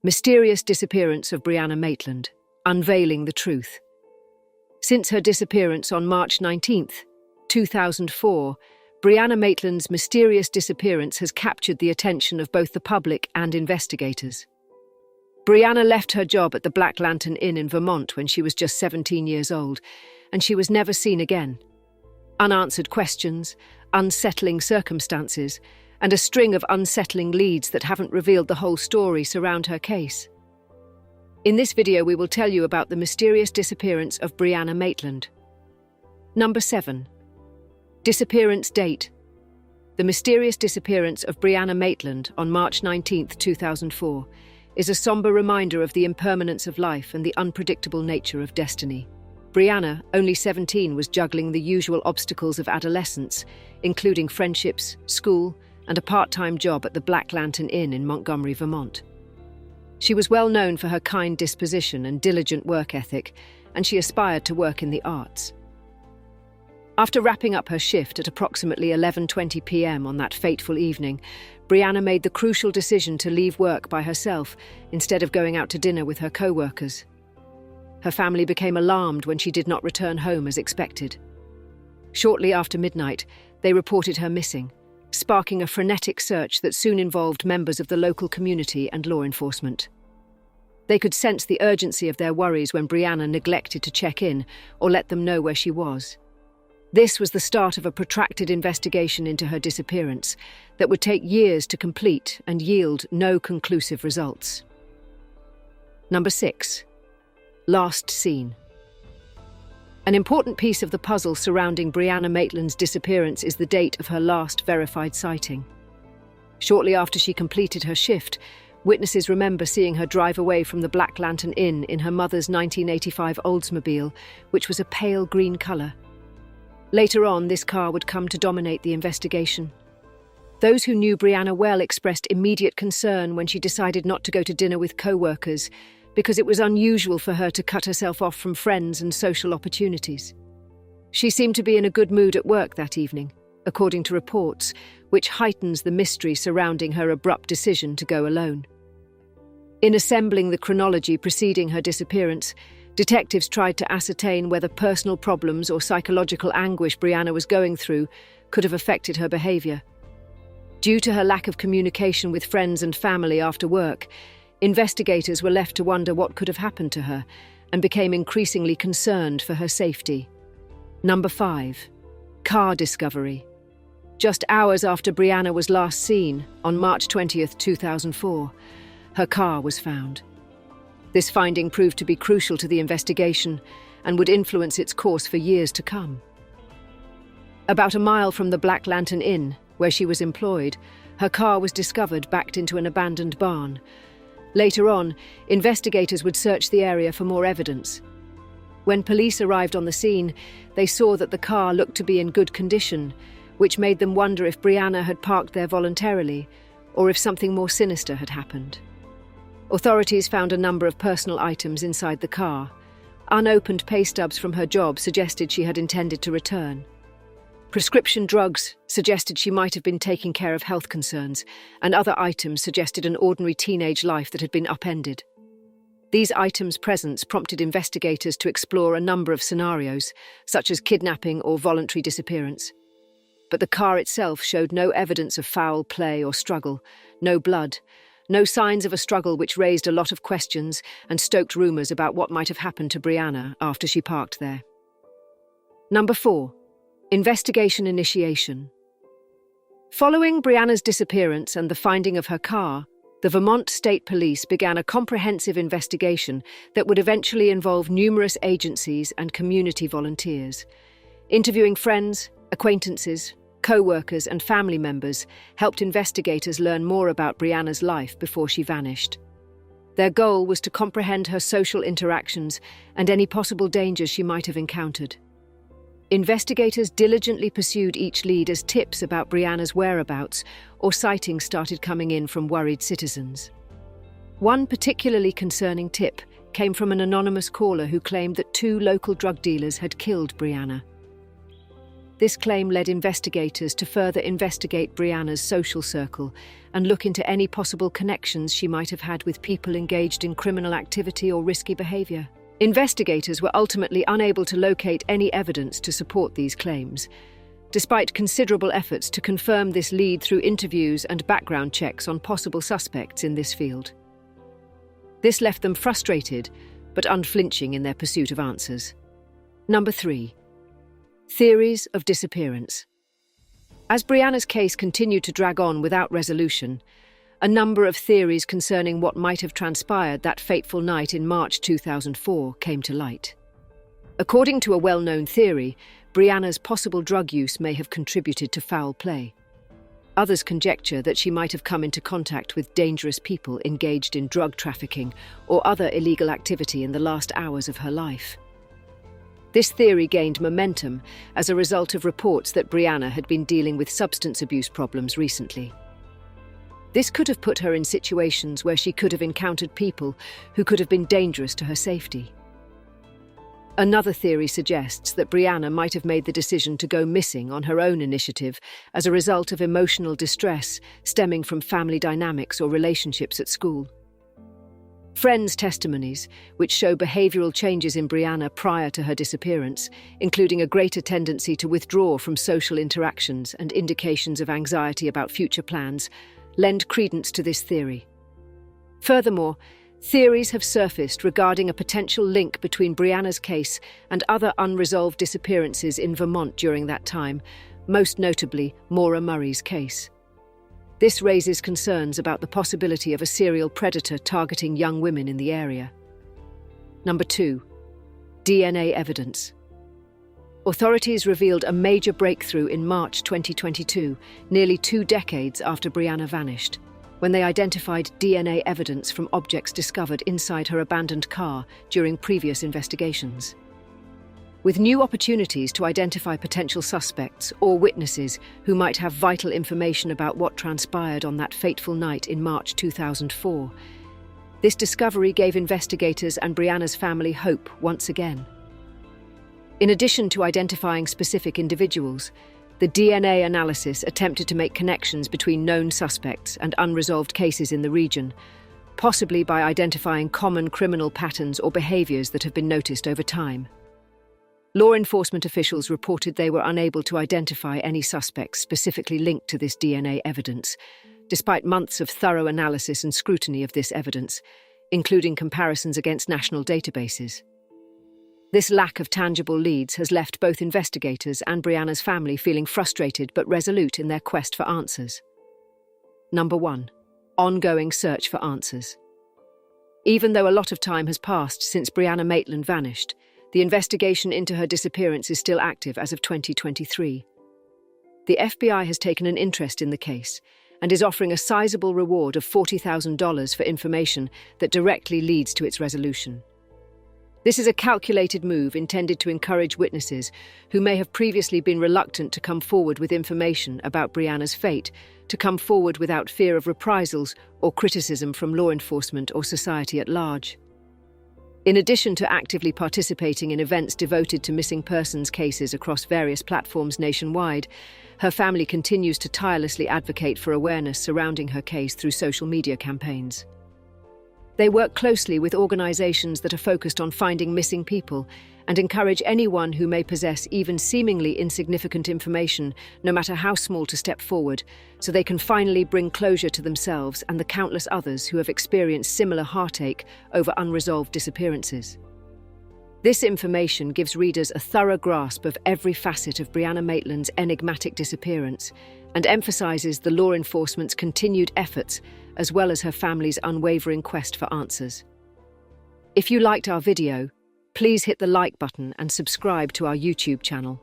Mysterious Disappearance of Brianna Maitland, Unveiling the Truth. Since her disappearance on March 19, 2004, Brianna Maitland's mysterious disappearance has captured the attention of both the public and investigators. Brianna left her job at the Black Lantern Inn in Vermont when she was just 17 years old, and she was never seen again. Unanswered questions, unsettling circumstances, and a string of unsettling leads that haven't revealed the whole story surround her case. In this video, we will tell you about the mysterious disappearance of Brianna Maitland. Number 7. Disappearance date. The mysterious disappearance of Brianna Maitland on March 19, 2004, is a somber reminder of the impermanence of life and the unpredictable nature of destiny. Brianna, only 17, was juggling the usual obstacles of adolescence, including friendships, school, and a part-time job at the Black Lantern Inn in Montgomery, Vermont. She was well known for her kind disposition and diligent work ethic, and she aspired to work in the arts. After wrapping up her shift at approximately 11:20 p.m. on that fateful evening, Brianna made the crucial decision to leave work by herself instead of going out to dinner with her co-workers. Her family became alarmed when she did not return home as expected. Shortly after midnight, they reported her missing, sparking a frenetic search that soon involved members of the local community and law enforcement. They could sense the urgency of their worries when Brianna neglected to check in or let them know where she was. This was the start of a protracted investigation into her disappearance that would take years to complete and yield no conclusive results. Number 6. Last seen. An important piece of the puzzle surrounding Brianna Maitland's disappearance is the date of her last verified sighting. Shortly after she completed her shift, witnesses remember seeing her drive away from the Black Lantern Inn in her mother's 1985 Oldsmobile, which was a pale green colour. Later on, this car would come to dominate the investigation. Those who knew Brianna well expressed immediate concern when she decided not to go to dinner with co-workers, because it was unusual for her to cut herself off from friends and social opportunities. She seemed to be in a good mood at work that evening, according to reports, which heightens the mystery surrounding her abrupt decision to go alone. In assembling the chronology preceding her disappearance, detectives tried to ascertain whether personal problems or psychological anguish Brianna was going through could have affected her behaviour. Due to her lack of communication with friends and family after work, investigators were left to wonder what could have happened to her and became increasingly concerned for her safety. Number 5. Car discovery. Just hours after Brianna was last seen, on March 20, 2004, her car was found. This finding proved to be crucial to the investigation and would influence its course for years to come. About a mile from the Black Lantern Inn, where she was employed, her car was discovered backed into an abandoned barn. Later on, investigators would search the area for more evidence. When police arrived on the scene, they saw that the car looked to be in good condition, which made them wonder if Brianna had parked there voluntarily or if something more sinister had happened. Authorities found a number of personal items inside the car. Unopened pay stubs from her job suggested she had intended to return. Prescription drugs suggested she might have been taking care of health concerns, and other items suggested an ordinary teenage life that had been upended. These items' presence prompted investigators to explore a number of scenarios, such as kidnapping or voluntary disappearance. But the car itself showed no evidence of foul play or struggle, no blood, no signs of a struggle, which raised a lot of questions and stoked rumours about what might have happened to Brianna after she parked there. Number 4. Investigation initiation. Following Brianna's disappearance and the finding of her car, the Vermont State Police began a comprehensive investigation that would eventually involve numerous agencies and community volunteers. Interviewing friends, acquaintances, co-workers and family members helped investigators learn more about Brianna's life before she vanished. Their goal was to comprehend her social interactions and any possible dangers she might have encountered. Investigators diligently pursued each lead as tips about Brianna's whereabouts or sightings started coming in from worried citizens. One particularly concerning tip came from an anonymous caller who claimed that 2 local drug dealers had killed Brianna. This claim led investigators to further investigate Brianna's social circle and look into any possible connections she might have had with people engaged in criminal activity or risky behavior. Investigators were ultimately unable to locate any evidence to support these claims, despite considerable efforts to confirm this lead through interviews and background checks on possible suspects in this field. This left them frustrated, but unflinching in their pursuit of answers. Number 3. Theories of disappearance. As Brianna's case continued to drag on without resolution, a number of theories concerning what might have transpired that fateful night in March 2004 came to light. According to a well-known theory, Brianna's possible drug use may have contributed to foul play. Others conjecture that she might have come into contact with dangerous people engaged in drug trafficking or other illegal activity in the last hours of her life. This theory gained momentum as a result of reports that Brianna had been dealing with substance abuse problems recently. This could have put her in situations where she could have encountered people who could have been dangerous to her safety. Another theory suggests that Brianna might have made the decision to go missing on her own initiative as a result of emotional distress stemming from family dynamics or relationships at school. Friends' testimonies, which show behavioral changes in Brianna prior to her disappearance, including a greater tendency to withdraw from social interactions and indications of anxiety about future plans, lend credence to this theory. Furthermore, theories have surfaced regarding a potential link between Brianna's case and other unresolved disappearances in Vermont during that time, most notably Maura Murray's case. This raises concerns about the possibility of a serial predator targeting young women in the area. Number 2. DNA evidence. Authorities revealed a major breakthrough in March 2022, nearly 2 decades after Brianna vanished, when they identified DNA evidence from objects discovered inside her abandoned car during previous investigations. With new opportunities to identify potential suspects or witnesses who might have vital information about what transpired on that fateful night in March 2004, this discovery gave investigators and Brianna's family hope once again. In addition to identifying specific individuals, the DNA analysis attempted to make connections between known suspects and unresolved cases in the region, possibly by identifying common criminal patterns or behaviors that have been noticed over time. Law enforcement officials reported they were unable to identify any suspects specifically linked to this DNA evidence, despite months of thorough analysis and scrutiny of this evidence, including comparisons against national databases. This lack of tangible leads has left both investigators and Brianna's family feeling frustrated but resolute in their quest for answers. Number 1. Ongoing search for answers. Even though a lot of time has passed since Brianna Maitland vanished, the investigation into her disappearance is still active as of 2023. The FBI has taken an interest in the case and is offering a sizable reward of $40,000 for information that directly leads to its resolution. This is a calculated move intended to encourage witnesses who may have previously been reluctant to come forward with information about Brianna's fate to come forward without fear of reprisals or criticism from law enforcement or society at large. In addition to actively participating in events devoted to missing persons cases across various platforms nationwide, her family continues to tirelessly advocate for awareness surrounding her case through social media campaigns. They work closely with organizations that are focused on finding missing people and encourage anyone who may possess even seemingly insignificant information, no matter how small, to step forward, so they can finally bring closure to themselves and the countless others who have experienced similar heartache over unresolved disappearances. This information gives readers a thorough grasp of every facet of Brianna Maitland's enigmatic disappearance and emphasizes the law enforcement's continued efforts as well as her family's unwavering quest for answers. If you liked our video, please hit the like button and subscribe to our YouTube channel.